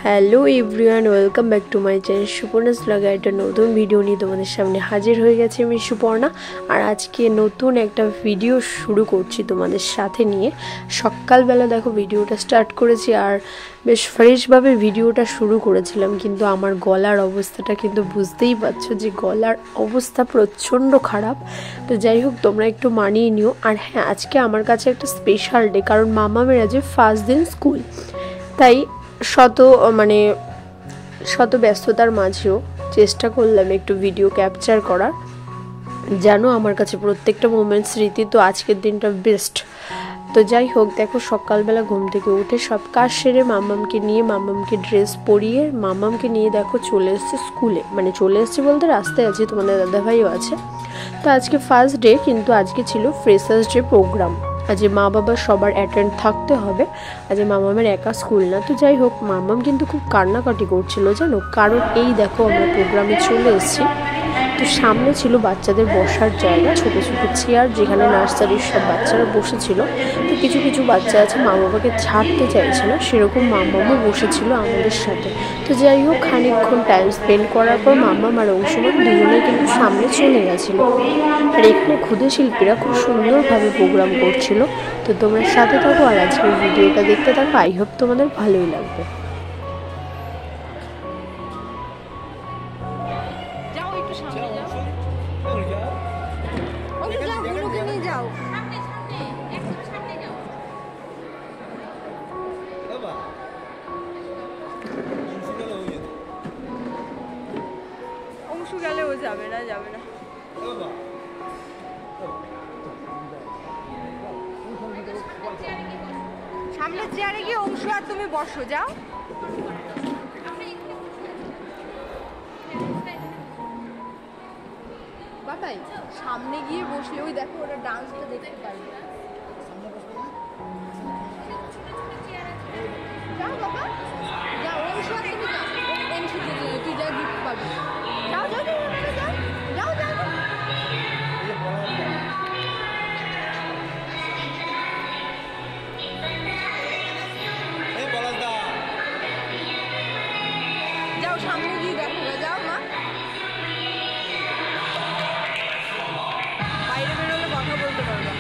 Hello everyone, welcome back to my channel Suparna's ব্লগে। একটা নতুন ভিডিও নিয়ে তোমাদের সামনে হাজির হয়ে গেছে আমি সুপর্ণা। আর আজকে নতুন একটা ভিডিও শুরু করছি তোমাদের সাথে নিয়ে। সকালবেলা দেখো ভিডিওটা স্টার্ট করেছি আর বেশ ফ্রেশভাবে ভিডিওটা শুরু করেছিলাম, কিন্তু আমার গলার অবস্থাটা কিন্তু বুঝতেই পারছো যে গলার অবস্থা প্রচণ্ড খারাপ। তো যাই হোক, তোমরা একটু মানিয়ে নিও। আর হ্যাঁ, আজকে আমার কাছে একটা স্পেশাল ডে, কারণ মামামের আজ ফার্স্ট দিন স্কুল। তাই শত ব্যস্ততার মাঝেও চেষ্টা করলাম একটু ভিডিও ক্যাপচার করার। জানো, আমার কাছে প্রত্যেকটা মোমেন্ট স্মৃতি, তো আজকের দিনটা বেস্ট। তো যাই হোক, দেখো সকালবেলা ঘুম থেকে উঠে সব কাজ সেরে মাম্মামকে ড্রেস পরিয়ে মাম্মামকে নিয়ে দেখো চলে এসেছে স্কুলে। চলে এসেছি বলতে রাস্তায় আছে, তোমাদের দাদাভাইও আছে। তো আজকে ফার্স্ট ডে, কিন্তু আজকে ছিল ফ্রেশার্স ডে প্রোগ্রাম। আজ মা বাবা সবার অ্যাটেন্ড থাকতে হবে, আজ মামামের একা স্কুল না। তো যাই হোক, মামাম কিন্তু খুব কান্নাকাটি করছিল জানো, কারণ এই দেখো আমরা প্রোগ্রামে চলে এসেছি। তো সামনে ছিল বাচ্চাদের বসার জায়গা, ছোটো ছোটো চেয়ার, যেখানে নার্সারির সব বাচ্চারা বসেছিল। তো কিছু কিছু বাচ্চা আছে মা বাবাকে ছাড়তে চাইছে না, সেরকম মামামও বসেছিল আমাদের সাথে। তো যাই হোক, খানিকক্ষণ টাইম স্পেন্ড করার পর মামাম আর অংশুমান দুজনেই কিন্তু সামনে চলে গেছিলো। আর এখানে ক্ষুদে শিল্পীরা খুব সুন্দরভাবে প্রোগ্রাম করছিল। তো তোমরা সাথে থাকো আর আজকের ভিডিওটা দেখতে থাকো। আই হোপ তোমাদের ভালোই লাগবে। অংশু গেলে ও যাবে না সামনে চেয়ারে গিয়ে অংশু আর তুমি বসো, যাও। বাবাই সামনে গিয়ে বসলে ওই দেখো ওরা ডান্সটা দেখতে পারবে। যাও বাবা, যাও অংশু আর তুমি যাও, অংশু তুই যা গিফট পাবি। যাও যাও যাও যাও যাও যাও। যাও সামনে গিয়ে দেখো, যাও মা। বাইরে বেরোলে কথা বলতে পারবা।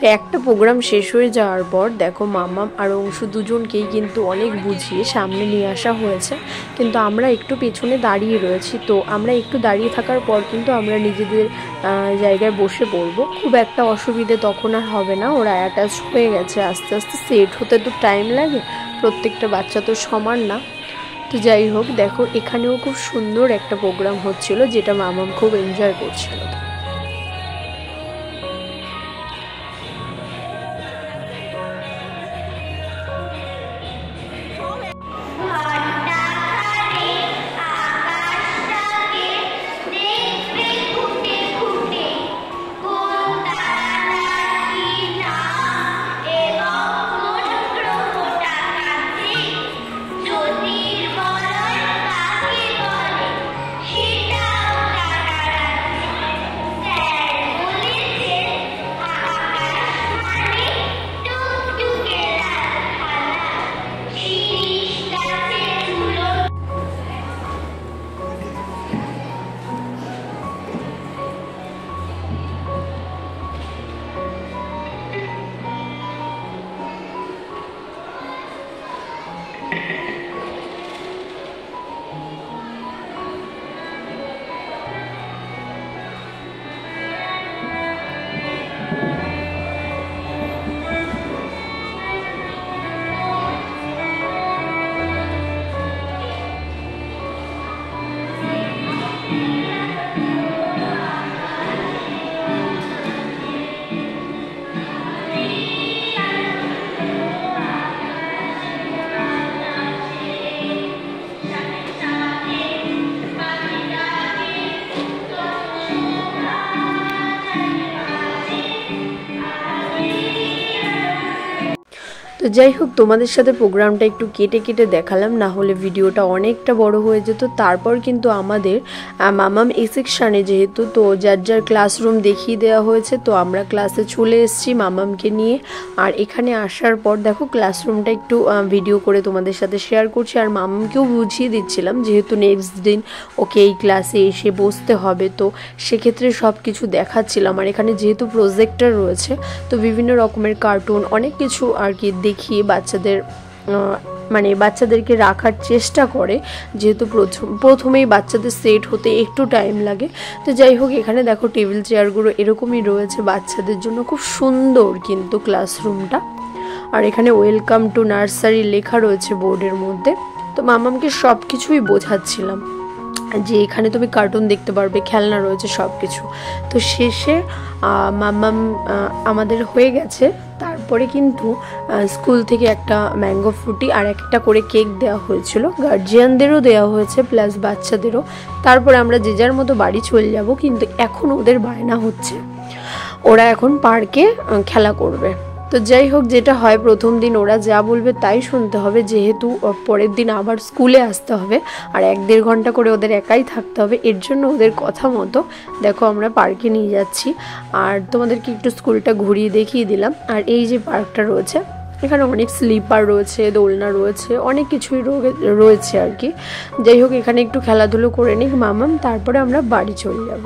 তো একটা প্রোগ্রাম শেষ হয়ে যাওয়ার পর দেখো মামাম আর অংশু দুজনকেই কিন্তু অনেক বুঝিয়ে সামনে নিয়ে আসা হয়েছে, কিন্তু আমরা একটু পেছনে দাঁড়িয়ে রয়েছি। তো আমরা একটু দাঁড়িয়ে থাকার পর কিন্তু আমরা নিজেদের জায়গায় বসে পড়বো। খুব একটা অসুবিধে তখন আর হবে না, ওরা অ্যাটাচ হয়ে গেছে। আস্তে আস্তে সেট হতে তো টাইম লাগে, প্রত্যেকটা বাচ্চা তো সমান না। তো যাই হোক, দেখো এখানেও খুব সুন্দর একটা প্রোগ্রাম হচ্ছিল, যেটা মামাম খুব এনজয় করছিল। তো যাই হোক, তোমাদের সাথে প্রোগ্রামটা একটু কেটে কেটে দেখালাম, না হলে ভিডিওটা অনেকটা বড় হয়ে যেত। তারপর কিন্তু আমাদের মামাম এ সেকশানে যেহেতু, তো যার যার ক্লাসরুম দেখিয়ে দেওয়া হয়েছে, তো আমরা ক্লাসে চলে এসেছি মামামকে নিয়ে। আর এখানে আসার পর দেখো ক্লাসরুমটা একটু ভিডিও করে তোমাদের সাথে শেয়ার করছি, আর মামামকেও বুঝিয়ে দিচ্ছিলাম যেহেতু নেক্সট দিন ওকে এই ক্লাসে এসে বসতে হবে, তো সেক্ষেত্রে সব কিছু দেখাচ্ছিলাম। আর এখানে যেহেতু প্রজেক্টর রয়েছে, তো বিভিন্ন রকমের কার্টুন অনেক কিছু আর কি দেখিয়ে বাচ্চাদেরকে রাখার চেষ্টা করে, যেহেতু প্রথমেই বাচ্চাদের সেট হতে একটু টাইম লাগে। তো যাই হোক, এখানে দেখো টেবিল চেয়ারগুলো এরকমই রয়েছে বাচ্চাদের জন্য, খুব সুন্দর কিন্তু ক্লাসরুমটা। আর এখানে ওয়েলকাম টু নার্সারি লেখা রয়েছে বোর্ডের মধ্যে। তো মামামকে সব কিছুই বোঝাচ্ছিলাম যে এখানে তুমি কার্টুন দেখতে পারবে, খেলনা রয়েছে সব কিছু। তো শেষে মামাম আমাদের হয়ে গেছে। তারপরে কিন্তু স্কুল থেকে একটা ম্যাঙ্গো ফ্রুটি আর একটা করে কেক দেওয়া হয়েছিল, গার্জিয়ানদেরও দেওয়া হয়েছে প্লাস বাচ্চাদেরও। তারপরে আমরা যে যার মতো বাড়ি চলে যাব, কিন্তু এখন ওদের বায়না হচ্ছে ওরা এখন পার্কে খেলা করবে। তো যাই হোক, যেটা হয় প্রথম দিন ওরা যা বলবে তাই শুনতে হবে, যেহেতু পরের দিন আবার স্কুলে আসতে হবে আর 1-1.5 ঘন্টা করে ওদের একাই থাকতে হবে। এর জন্য ওদের কথা মতো দেখো আমরা পার্কে নিয়ে যাচ্ছি, আর তোমাদেরকে একটু স্কুলটা ঘুরিয়ে দেখিয়ে দিলাম। আর এই যে পার্কটা রয়েছে, এখানে অনেক স্লিপার রয়েছে, দোলনা রয়েছে, অনেক কিছুই রয়েছে আর কি। যাই হোক, এখানে একটু খেলাধুলো করে নিক মামাম, তারপরে আমরা বাড়ি চলে যাব।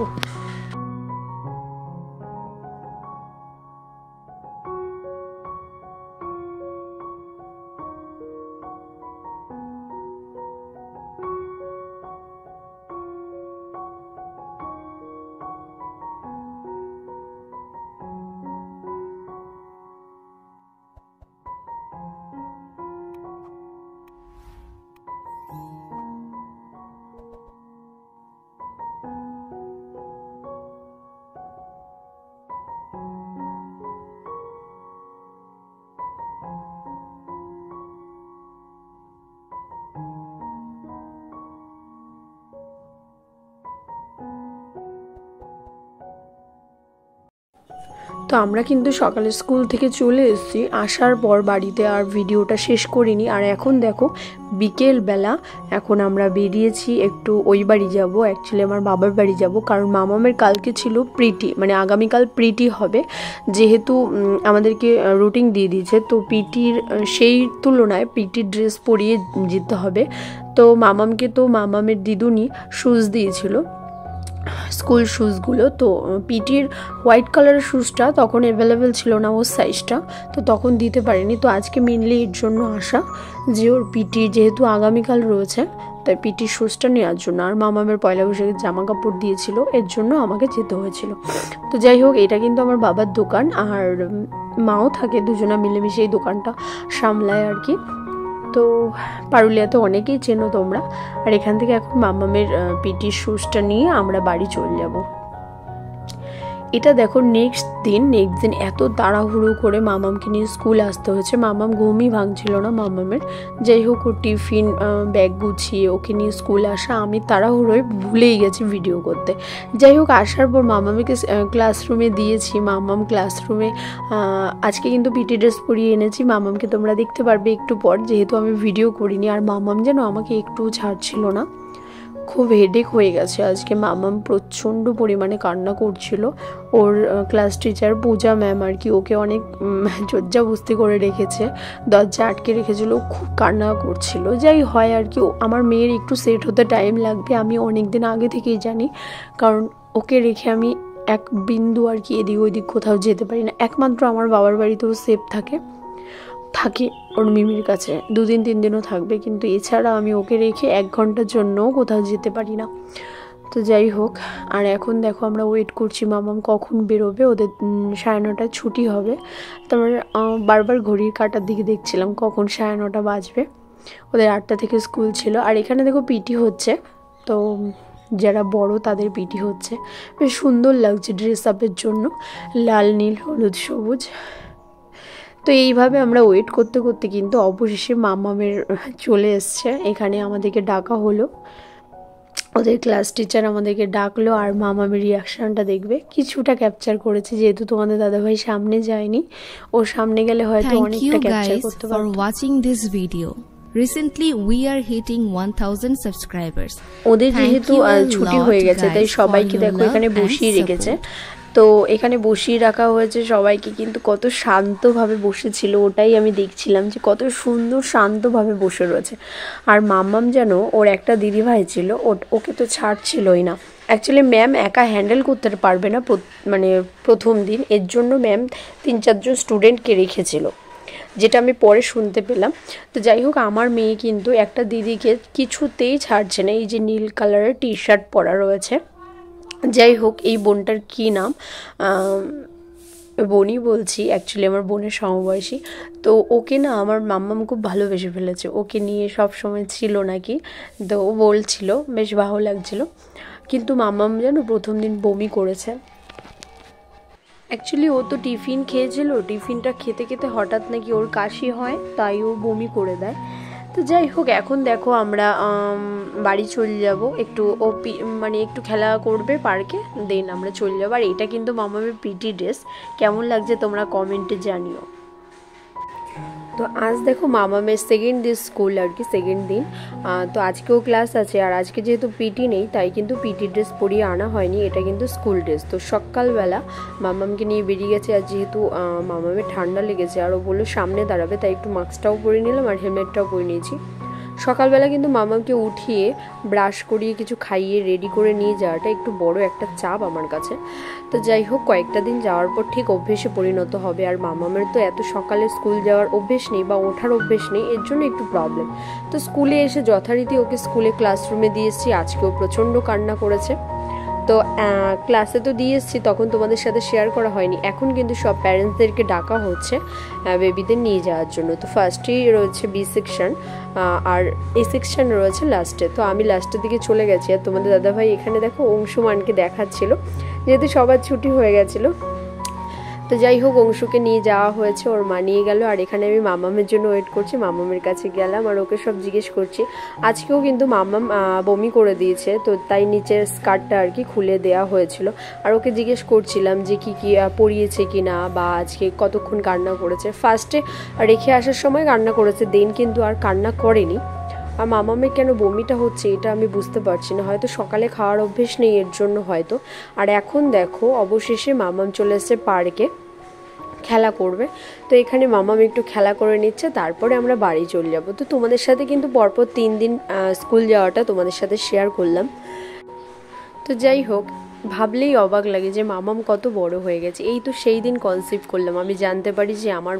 তো আমরা কিন্তু সকালে স্কুল থেকে চলে এসেছি, আসার পর বাড়িতে আর ভিডিওটা শেষ করিনি। আর এখন দেখো বিকেলবেলা, এখন আমরা বেরিয়েছি একটু ওই বাড়ি যাব, অ্যাকচুয়ালি আমার বাবার বাড়ি যাব, কারণ মামামের কালকে ছিল পিটি, মানে আগামীকাল পিটি হবে, যেহেতু আমাদেরকে রুটিন দিয়ে দিয়েছে। তো পিটির সেই তুলনায় পিটির ড্রেস পরিয়ে যেতে হবে। তো মামামকে তো মামামের দিদুনি শুজ দিয়েছিল, স্কুল শুজগুলো। তো পিটির হোয়াইট কালারের শুজটা তখন অ্যাভেলেবেল ছিল না ওর সাইজটা, তো তখন দিতে পারিনি। তো আজকে মেনলি এর জন্য আসা, যে ওর পিটি যেহেতু আগামীকাল রয়েছে, তাই পিটির শুজটা নেওয়ার জন্য। আর মামামের পয়লা বৈশাখের জামা কাপড় দিয়েছিল, এর জন্য আমাকে যেতে হয়েছিল। তো যাই হোক, এটা কিন্তু আমার বাবার দোকান, আর মাও থাকে, দুজনা মিলেমিশে এই দোকানটা সামলায় আর কি। তো পারুলিয়াতে অনেকেই চেনো তোমরা। আর এখান থেকে এখন মামামের পিটির শুজটা নিয়ে আমরা বাড়ি চলে যাব। এটা দেখো নেক্সট দিন এত তাড়াহুড়ো করে মামামকে নিয়ে স্কুল আসতে হয়েছে। মামাম ঘুমই ভাঙছিল না মামামের। যাই হোক, ও টিফিন ব্যাগ গুছিয়ে ওকে নিয়ে স্কুল আসা, আমি তাড়াহুড়োয় ভুলেই গেছি ভিডিও করতে। যাই হোক, আসার পর মামামকে ক্লাসরুমে দিয়েছি। মামাম ক্লাসরুমে আজকে কিন্তু পিটি ড্রেস পরিয়ে এনেছি মামামকে, তোমরা দেখতে পারবে একটু পর, যেহেতু আমি ভিডিও করিনি। আর মামাম যেন আমাকে একটু ছাড়ছিল না, খুব হেডেক হয়ে গেছে আজকে। মামাম প্রচণ্ড পরিমাণে কান্না করছিল। ওর ক্লাস টিচার পূজা ম্যাম আর কি ওকে অনেক জজ্জাবস্তি করে রেখেছে, দরজা আটকে রেখেছিল, খুব কান্না করছিল। যাই হয় আর কি, আমার মেয়ের একটু সেট হতে টাইম লাগবে, আমি অনেক দিন আগে থেকেই জানি, কারণ ওকে রেখে আমি এক বিন্দু আর কি এদিক ওইদিক কোথাও যেতে পারি না। একমাত্র আমার বাবার বাড়িতেও সেফ থাকে ওর মিমির কাছে, 2-3 দিনও থাকবে, কিন্তু এছাড়া আমি ওকে রেখে 1 ঘন্টার জন্যও কোথাও যেতে পারি না। তো যাই হোক, আর এখন দেখো আমরা ওয়েট করছি মামাম কখন বেরোবে, ওদের 9:30টায় ছুটি হবে। তারপর বারবার ঘড়ির কাঁটার দিকে দেখছিলাম কখন 9:30 বাজবে, ওদের 8টা থেকে স্কুল ছিল। আর এখানে দেখো পিটি হচ্ছে, তো যারা বড় তাদের পিটি হচ্ছে, বেশ সুন্দর লাগছে ড্রেস আপের জন্য, লাল নীল হলুদ সবুজ। তো এইভাবে আমরা ওয়েট করতে করতে কিন্তু অবশেষে মামামের চলে এসছে, এখানে আমাদেরকে ডাকা হলো। ওদের ক্লাস টিচার আমাদেরকে ডাকলো আর মামামের রিয়াকশানটা দেখবে, কিছুটা ক্যাপচার করেছে যেহেতু তোমাদের দাদাভাই সামনে যায়নি, ও সামনে গেলে হয়তো অনেকটা ক্যাপচার করতে পারতো। Thank you guys for watching this video. Recently we are hitting 1000 subscribers. ওদের যেহেতু ছুটি হয়ে গেছে তাই সবাইকে দেখো এখানে বসিয়ে রেখেছে। তো এখানে বসিয়ে রাখা হয়েছে সবাইকে, কিন্তু কত শান্তভাবে বসেছিল ওটাই আমি দেখছিলাম যে কত সুন্দর শান্তভাবে বসে রয়েছে। আর মাম্মাম যেন ওর একটা দিদিভাই ছিল, ওকে তো ছাড়ছিলই না। অ্যাকচুয়ালি ম্যাম একা হ্যান্ডেল করতে পারবে না মানে প্রথম দিন, এর জন্য ম্যাম 3-4 জন স্টুডেন্টকে রেখেছিল, যেটা আমি পরে শুনতে পেলাম। তো যাই হোক, আমার মেয়ে কিন্তু একটা দিদিকে কিছুতেই ছাড়ছে না। এই যে নীল কালারের টি শার্ট পরা রয়েছে, যাই হোক এই বোনটার কী নাম, বোনই বলছি, অ্যাকচুয়ালি আমার বোনের সমবয়সী। তো ওকে না আমার মাম্মাম খুব ভালোবেসে ফেলেছে, ওকে নিয়ে সব সময় ছিল নাকি, তো ও বলছিল বেশ ভালো লাগছিল। কিন্তু মাম্মাম যেন প্রথম দিন বমি করেছে। অ্যাকচুয়ালি ও তো টিফিন খেয়েছিল, টিফিনটা খেতে খেতে হঠাৎ নাকি ওর কাশি হয়, তাই ও বমি করে দেয়। তো যাই হোক, এখন দেখো আমরা বাড়ি চলে যাব, একটু ও মানে একটু খেলা করবে পার্কে, দেন আমরা চলে যাবো। আর এটা কিন্তু মামামের পিটি ড্রেস, কেমন লাগছে তোমরা কমেন্টে জানিও। তো আজ দেখো মামামের সেকেন্ড দিন স্কুল, আর কি সেকেন্ড দিন। তো আজকেও ক্লাস আছে, আর আজকে যেহেতু পিটি নেই তাই কিন্তু পিটি ড্রেস পরিয়ে আনা হয়নি, এটা কিন্তু স্কুল ড্রেস। তো সকালবেলা মামামকে নিয়ে বেরিয়ে গেছে, আর যেহেতু মামামের ঠান্ডা লেগেছে আর ও বললো সামনে দাঁড়াবে, তাই একটু মাস্কটাও পরে নিলাম আর হেলমেটটাও পরে নিয়েছি। সকালবেলা কিন্তু মামামকে উঠিয়ে ব্রাশ করিয়ে কিছু খাইয়ে রেডি করে নিয়ে যাওয়াটা একটু বড় একটা চাপ আমার কাছে। তো যাই হোক, কয়েকটা দিন যাওয়ার পর ঠিক অভ্যেসে পরিণত হবে। আর মামামের তো এত সকালে স্কুল যাওয়ার অভ্যেস নেই বা ওঠার অভ্যেস নেই, এর জন্য একটু প্রবলেম। তো স্কুলে এসে যথারীতি ওকে স্কুলে ক্লাসরুমে দিয়ে এসেছি, আজকেও প্রচণ্ড কান্না করেছে। তো ক্লাসে তো দিয়ে এসেছি, তখন তোমাদের সাথে শেয়ার করা হয়নি। এখন কিন্তু সব প্যারেন্টসদেরকে ডাকা হচ্ছে বেবিদের নিয়ে যাওয়ার জন্য। তো ফার্স্টেই রয়েছে বি সেকশন, আর এ সেকশন রয়েছে লাস্টে। তো আমি লাস্টের দিকে চলে গেছি, আর তোমাদের দাদাভাই এখানে দেখো অংশুমানকে দেখাচ্ছিল, যেহেতু সবার ছুটি হয়ে গেছিলো। তো যাই হোক, অংশুকে নিয়ে যাওয়া হয়েছে, ওর মা নিয়ে গেল। আর এখানে আমি মামামের জন্য ওয়েট করছি, মামামের কাছে গেলাম আর ওকে সব জিজ্ঞেস করছি। আজকেও কিন্তু মামাম বমি করে দিয়েছে, তো তাই নিচের স্কার্টটা আর কি খুলে দেওয়া হয়েছিল। আর ওকে জিজ্ঞেস করছিলাম যে কি কি পরিয়েছে কি না, বা আজকে কতক্ষণ কান্না করেছে। ফার্স্টে রেখে আসার সময় কান্না করেছে, দেন কিন্তু আর কান্না করেনি। আর মামামের কেন বমিটা হচ্ছে এটা আমি বুঝতে পারছি না, হয়তো সকালে খাওয়ার অভ্যেস নেই এর জন্য হয়তো। আর এখন দেখো অবশেষে মামাম চলে এসেছে পার্কে, খেলা করবে। তো এখানে মামাম একটু খেলা করে নিচ্ছে, তারপরে আমরা বাড়ি চলে যাব। তো তোমাদের সাথে কিন্তু পরপর 3 দিন স্কুল যাওয়াটা তোমাদের সাথে শেয়ার করলাম। তো যাই হোক, ভাবলেই অবাক লাগে যে মামাম কত বড় হয়ে গেছে। এই তো সেই দিন কনসিভ করলাম, আমি জানতে পারি যে আমার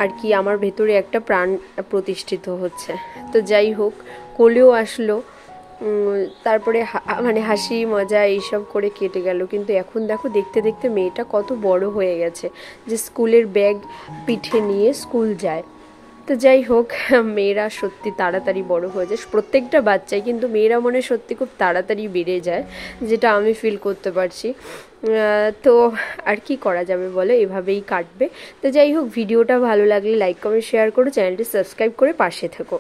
আর কি আমার ভেতরে একটা প্রাণ প্রতিষ্ঠিত হচ্ছে। তো যাই হোক, কোলেও আসলো, তারপরে মানে হাসি মজা এইসব করে কেটে গেল। কিন্তু এখন দেখো দেখতে দেখতে মেয়েটা কত বড় হয়ে গেছে, যে স্কুলের ব্যাগ পিঠে নিয়ে স্কুল যায়। তো যাই হোক, মেয়েরা সত্যি তাড়াতাড়ি বড় হয়ে যায়, প্রত্যেকটা বাচ্চাই, কিন্তু মেয়েরা মনে সত্যি খুব তাড়াতাড়ি বেড়ে যায়, যেটা আমি ফিল করতে পারছি। তো আর কি করা যাবে বলো, এভাবেই কাটবে। তো যাই হোক, ভিডিওটা ভালো লাগলে লাইক কমেন্ট শেয়ার করো, চ্যানেলটি সাবস্ক্রাইব করে পাশে থেকো।